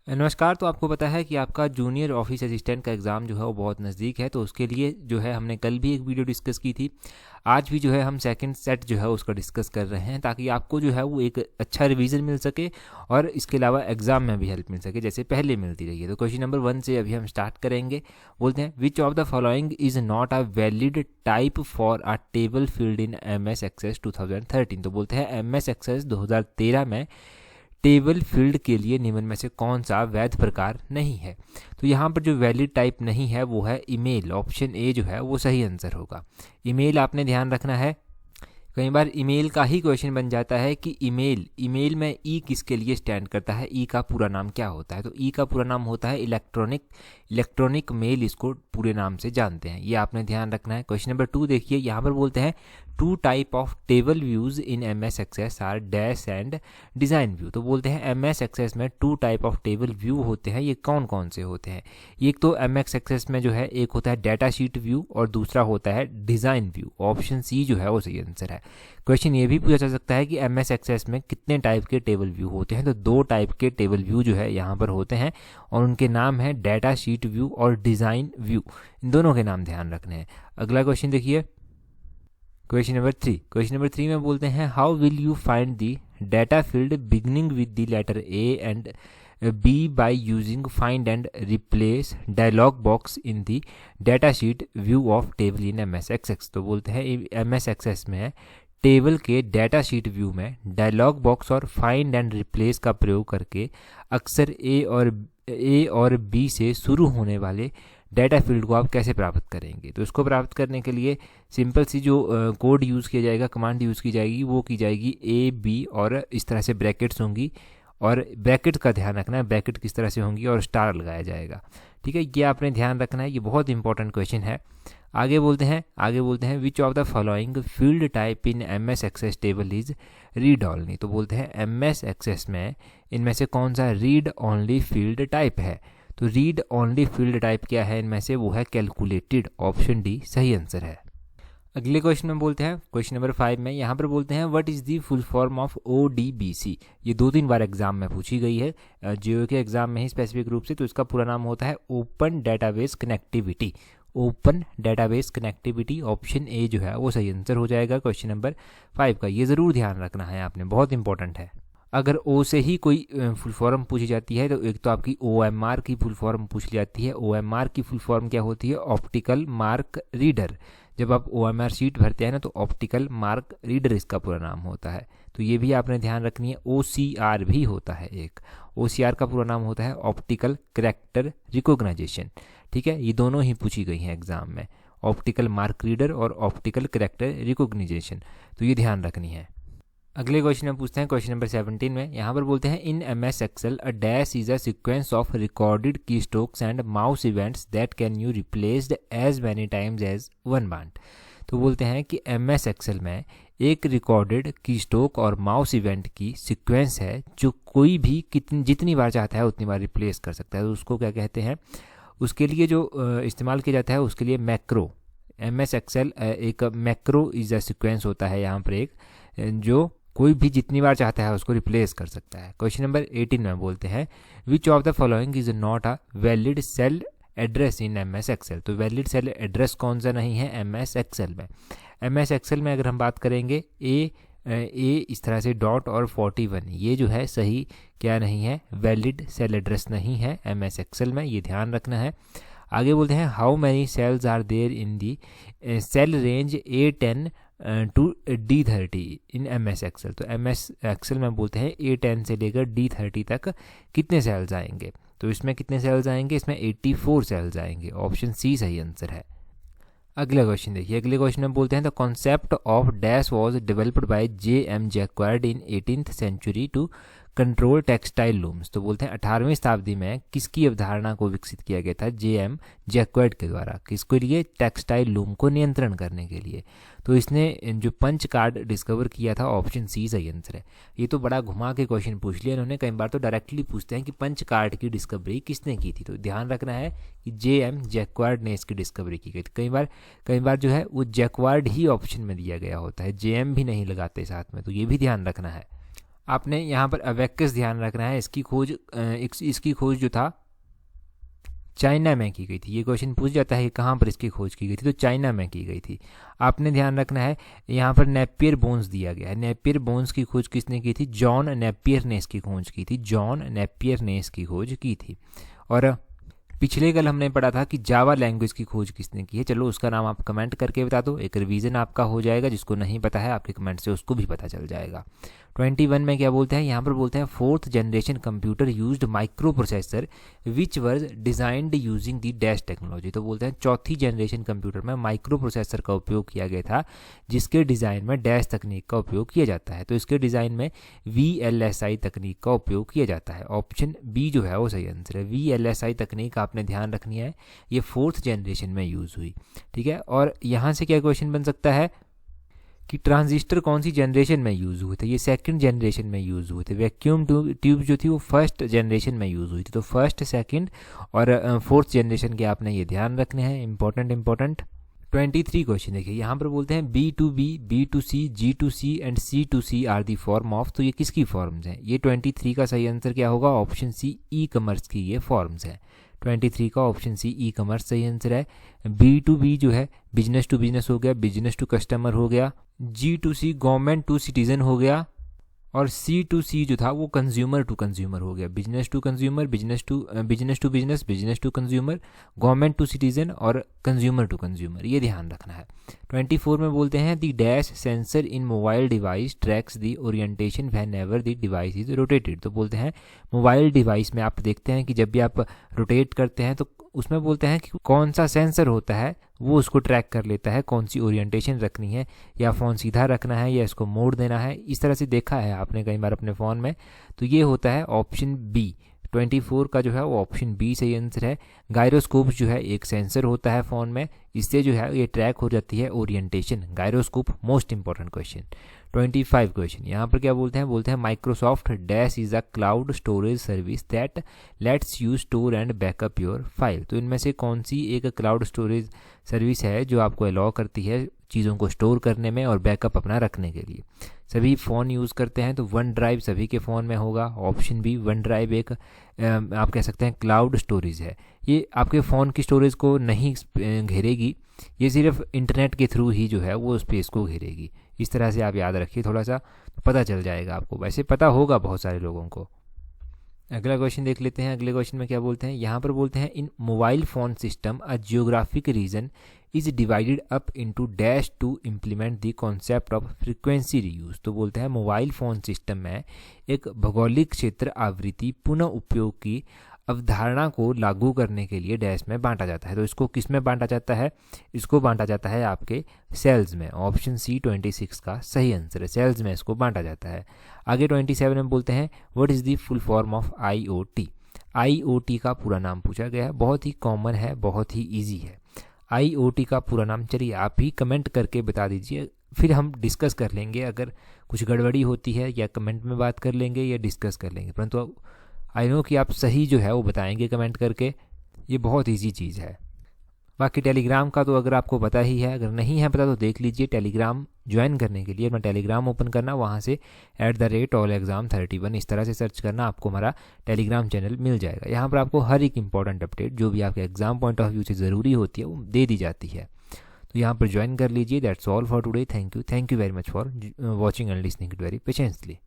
नमस्कार। तो आपको पता है कि आपका जूनियर ऑफिस असिस्टेंट का एग्ज़ाम जो है वो बहुत नज़दीक है, तो उसके लिए जो है हमने कल भी एक वीडियो डिस्कस की थी। आज भी जो है हम सेकंड सेट जो है उसका डिस्कस कर रहे हैं, ताकि आपको जो है वो एक अच्छा रिवीजन मिल सके और इसके अलावा एग्ज़ाम में भी हेल्प मिल सके जैसे पहले मिलती रही है। तो क्वेश्चन नंबर 1 से अभी हम स्टार्ट करेंगे। बोलते हैं, which of the following is not a valid type for a table field in MS access 2013। तो बोलते हैं MS एक्सेस 2013 में टेबल फील्ड के लिए निम्न में से कौन सा वैध प्रकार नहीं है। तो यहाँ पर जो वैलिड टाइप नहीं है वो है ईमेल। ऑप्शन ए जो है वो सही आंसर होगा। ईमेल आपने ध्यान रखना है। कई बार ईमेल का ही क्वेश्चन बन जाता है कि ईमेल में ई किसके लिए स्टैंड करता है, ई का पूरा नाम क्या होता है। तो ई का पूरा नाम होता है इलेक्ट्रॉनिक मेल, इसको पूरे नाम से जानते हैं, ये आपने ध्यान रखना है। क्वेश्चन नंबर 2 देखिए, यहाँ पर बोलते हैं two type of table views in MS access are dash and design view. तो बोलते हैं MS एक्सेस में two type of table view होते हैं, ये कौन कौन से होते हैं। एक तो MS एक्सेस में जो है एक होता है डाटा शीट व्यू और दूसरा होता है डिज़ाइन व्यू। ऑप्शन सी जो है वो सही आंसर है। क्वेश्चन ये भी पूछा जा सकता है कि MS एक्सेस में कितने टाइप के टेबल व्यू होते हैं। तो 2 टाइप के टेबल व्यू जो है यहाँ पर होते हैं और उनके नाम है डाटा शीट व्यू और डिज़ाइन व्यू। इन दोनों के नाम ध्यान रखने हैं। अगला क्वेश्चन देखिए, क्वेश्चन नंबर 3 में बोलते हैं, how will you find the data field beginning with the letter A and B by using find and replace dialog box in the data sheet view of table in MS access. तो बोलते हैं MS access में table के data sheet view में dialog box और find and replace का प्रयोग करके अक्सर ए और बी से शुरू होने वाले डाटा फील्ड को आप कैसे प्राप्त करेंगे। तो इसको प्राप्त करने के लिए सिंपल सी जो कोड यूज़ किया जाएगा, कमांड यूज़ की जाएगी, वो की जाएगी A B और इस तरह से ब्रैकेट्स होंगी। और ब्रैकेट का ध्यान रखना है, ब्रैकेट किस तरह से होंगी और स्टार लगाया जाएगा। ठीक है, ये आपने ध्यान रखना है, ये बहुत इंपॉर्टेंट क्वेश्चन है। आगे बोलते हैं which of the following field type in MS access table is read only. तो बोलते हैं MS एक्सेस में इनमें से कौन सा रीड ऑनली फील्ड टाइप है। तो रीड ओनली फील्ड टाइप क्या है इनमें से, वो है कैलकुलेटेड। ऑप्शन डी सही आंसर है। अगले क्वेश्चन में बोलते हैं, क्वेश्चन नंबर 5 में यहाँ पर बोलते हैं, what is the full form of ODBC। ये 2-3 बार एग्जाम में पूछी गई है, JEE के एग्जाम में ही स्पेसिफिक रूप से। तो इसका पूरा नाम होता है open database connectivity. Open database connectivity, option A जो है वो सही आंसर हो जाएगा क्वेश्चन नंबर 5 का। ये ज़रूर ध्यान रखना है आपने, बहुत इंपॉर्टेंट है। अगर ओ से ही कोई फुल फॉर्म पूछी जाती है तो एक तो आपकी OMR की फुल फॉर्म पूछ ली जाती है। OMR की फुल फॉर्म क्या होती है, ऑप्टिकल मार्क रीडर। जब आप OMR शीट भरते हैं ना तो ऑप्टिकल मार्क रीडर इसका पूरा नाम होता है। तो ये भी आपने ध्यान रखनी है। OCR भी होता है एक, OCR का पूरा नाम होता है ऑप्टिकल कैरेक्टर रिकॉग्नाइजेशन। ठीक है, ये दोनों ही पूछी गई हैं एग्जाम में, ऑप्टिकल मार्क रीडर और ऑप्टिकल कैरेक्टर रिकॉग्नाइजेशन। तो ये ध्यान रखनी है। अगले क्वेश्चन में पूछते हैं, क्वेश्चन नंबर 17 में यहाँ पर बोलते हैं, in MS Excel a dash is a sequence of recorded keystrokes and mouse events that can you replaced as many times as one bar. तो बोलते हैं कि MS एक्सेल में एक रिकॉर्डेड की स्ट्रोक और माउस इवेंट की sequence है जो कोई भी जितनी बार चाहता है उतनी बार रिप्लेस कर सकता है। तो उसको क्या कहते हैं, उसके लिए जो इस्तेमाल किया जाता है उसके लिए मैक्रो। MS एक्सेल एक मैक्रो इज अ सीक्वेंस होता है यहाँ पर एक, जो कोई भी जितनी बार चाहता है उसको रिप्लेस कर सकता है। क्वेश्चन नंबर 18 में बोलते हैं, which of the following is not a valid cell address in MS excel. तो वैलिड सेल एड्रेस कौन सा नहीं है MS एक्सेल में। MS एक्सेल में अगर हम बात करेंगे ए इस तरह से डॉट और 41, ये जो है सही क्या नहीं है, वैलिड सेल एड्रेस नहीं है MS एक्सेल में, ये ध्यान रखना है। आगे बोलते हैं, how many cells are there in the cell range A10 to D30 in MS excel. तो MS एक्सेल में बोलते हैं A10 से लेकर D30 तक कितने सेल्स आएंगे। तो इसमें कितने सेल्स आएंगे, इसमें 84 सेल्स आएंगे। ऑप्शन सी सही आंसर है। अगला क्वेश्चन देखिए, अगले क्वेश्चन में बोलते हैं, the concept of dash was developed by J.M. Jacquard in 18th century to control textile looms. तो बोलते हैं 18वीं शताब्दी में किसकी अवधारणा को विकसित किया गया था, J.M. जैक्वार्ड के द्वारा। किसके लिए, टेक्सटाइल लूम को नियंत्रण करने के लिए। तो इसने जो पंच कार्ड डिस्कवर किया था, ऑप्शन सी सही आंसर है। ये तो बड़ा घुमा के क्वेश्चन पूछ लिया इन्होंने, कई बार तो डायरेक्टली पूछते हैं कि पंच कार्ड की डिस्कवरी किसने की थी। तो ध्यान रखना है कि J.M. जैक्वार्ड ने इसकी डिस्कवरी की गई थी। कई बार जो है वो जैक्वार्ड ही ऑप्शन में दिया गया होता है, J.M. भी नहीं लगाते साथ में, तो ये भी ध्यान रखना है। आपने यहाँ पर अबेकस ध्यान रखना है, इसकी खोज जो था चाइना में की गई थी। ये क्वेश्चन पूछ जाता है कि कहाँ पर इसकी खोज की गई थी, तो चाइना में की गई थी। आपने ध्यान रखना है यहाँ पर नेपियर बोन्स दिया गया है। नेपियर बोन्स की खोज किसने की थी? जॉन नेपियर ने इसकी खोज की थी। जॉन नेपियर ने इसकी खोज की थी। और पिछले कल हमने पढ़ा था कि जावा लैंग्वेज की खोज किसने की है। चलो उसका नाम आप कमेंट करके बता दो, एक रिवीजन आपका हो जाएगा। जिसको नहीं पता है आपके कमेंट से उसको भी पता चल जाएगा। 21 में क्या बोलते हैं? यहाँ पर बोलते हैं 4th generation computer used micro processor which was designed using the dash technology. तो बोलते हैं चौथी जनरेशन कंप्यूटर में माइक्रो प्रोसेसर का उपयोग किया गया था जिसके डिज़ाइन में डैश तकनीक का उपयोग किया जाता है। तो इसके डिज़ाइन में VLSI तकनीक का उपयोग किया जाता है। ऑप्शन बी जो है वो सही आंसर है। VLSI तकनीक आपने ध्यान रखनी है, ये 4th जनरेशन में यूज़ हुई। ठीक है, और यहाँ से क्या क्वेश्चन बन सकता है कि ट्रांजिस्टर कौन सी जनरेशन में यूज़ हुए थे? ये 2nd जनरेशन में यूज़ हुए थे। वैक्यूम ट्यूब जो थी वो 1st जनरेशन में यूज़ हुई थी। तो 1st, 2nd और 4th जनरेशन के आपने ये ध्यान रखने हैं। इंपॉर्टेंट 23 क्वेश्चन देखिए, यहाँ पर बोलते हैं B2B, B2C, G2C and C2C are the form of. तो ये किसकी फॉर्म्स हैं? ये 23 का सही आंसर क्या होगा? ऑप्शन सी, ई कॉमर्स की ये फॉर्म्स हैं। 23 का ऑप्शन सी, ई कॉमर्स सही आंसर है। B2B जो है बिजनेस टू बिजनेस हो गया, बिजनेस टू कस्टमर हो गया। G2C गवर्नमेंट टू सिटीजन हो गया। और C2C जो था वो कंज्यूमर टू कंज्यूमर हो गया। Business to consumer, business to business, business to consumer, government to citizen और कंज्यूमर टू कंज्यूमर, ये ध्यान रखना है। 24 में बोलते हैं the dash sensor in mobile device tracks the orientation whenever the device is rotated. तो बोलते हैं मोबाइल डिवाइस में आप देखते हैं कि जब भी आप रोटेट करते हैं तो उसमें बोलते हैं कि कौन सा सेंसर होता है वो उसको ट्रैक कर लेता है, कौन सी ओरिएंटेशन रखनी है, या फ़ोन सीधा रखना है या इसको मोड़ देना है। इस तरह से देखा है आपने कई बार अपने फ़ोन में। तो ये होता है ऑप्शन बी। 24 का जो है वो ऑप्शन बी सही आंसर है। गायरोस्कोप जो है एक सेंसर होता है फ़ोन में, इससे जो है ये ट्रैक हो जाती है orientation. Gyroscope most important question. 25 question यहाँ पर क्या बोलते हैं Microsoft dash is a cloud storage service that let's you store and backup your file. तो इनमें से कौन सी एक क्लाउड स्टोरेज सर्विस है जो आपको अलाउ करती है चीज़ों को स्टोर करने में और बैकअप अपना रखने के लिए? सभी फ़ोन यूज़ करते हैं तो वन ड्राइव सभी के फ़ोन में होगा। ऑप्शन बी, वन ड्राइव एक आप कह सकते हैं क्लाउड स्टोरेज है। ये आपके फ़ोन की स्टोरेज को नहीं घेरेगी, ये सिर्फ इंटरनेट के थ्रू ही जो है वो स्पेस को घेरेगी। इस तरह से आप याद रखिए, थोड़ा सा पता चल जाएगा आपको। वैसे पता होगा बहुत सारे लोगों को। अगला क्वेश्चन देख लेते हैं। अगले क्वेश्चन में क्या बोलते हैं? यहाँ पर बोलते हैं in mobile phone system a geographic region is divided up into dash to implement the concept of frequency reuse. तो बोलते हैं मोबाइल फ़ोन सिस्टम में एक भौगोलिक क्षेत्र आवृत्ति पुनः उपयोग की अवधारणा को लागू करने के लिए डैश में बांटा जाता है। तो इसको किस में बांटा जाता है? इसको बांटा जाता है आपके सेल्स में। ऑप्शन सी 26 का सही आंसर है। सेल्स में इसको बांटा जाता है। आगे 27 में बोलते हैं what is the full form of IoT। IoT का पूरा नाम पूछा गया है, बहुत ही कॉमन है, बहुत ही ईजी है। IoT का पूरा नाम चलिए आप ही कमेंट करके बता दीजिए, फिर हम डिस्कस कर लेंगे। अगर कुछ गड़बड़ी होती है या कमेंट में बात कर लेंगे या डिस्कस कर लेंगे, परंतु आई नो कि आप सही जो है वो बताएंगे कमेंट करके। ये बहुत इजी चीज़ है। बाकी टेलीग्राम का तो अगर आपको पता ही है, अगर नहीं है पता तो देख लीजिए। टेलीग्राम ज्वाइन करने के लिए अपना टेलीग्राम ओपन करना, वहाँ से @allexam31 इस तरह से सर्च करना, आपको हमारा टेलीग्राम चैनल मिल जाएगा। यहाँ पर आपको हर एक इंपॉर्टेंट अपडेट जो भी आपके एग्जाम पॉइंट ऑफ व्यू से ज़रूरी होती है वो दे दी जाती है। तो यहाँ पर ज्वाइन कर लीजिए। That's all for today. Thank you very much for watching and listening it very patiently.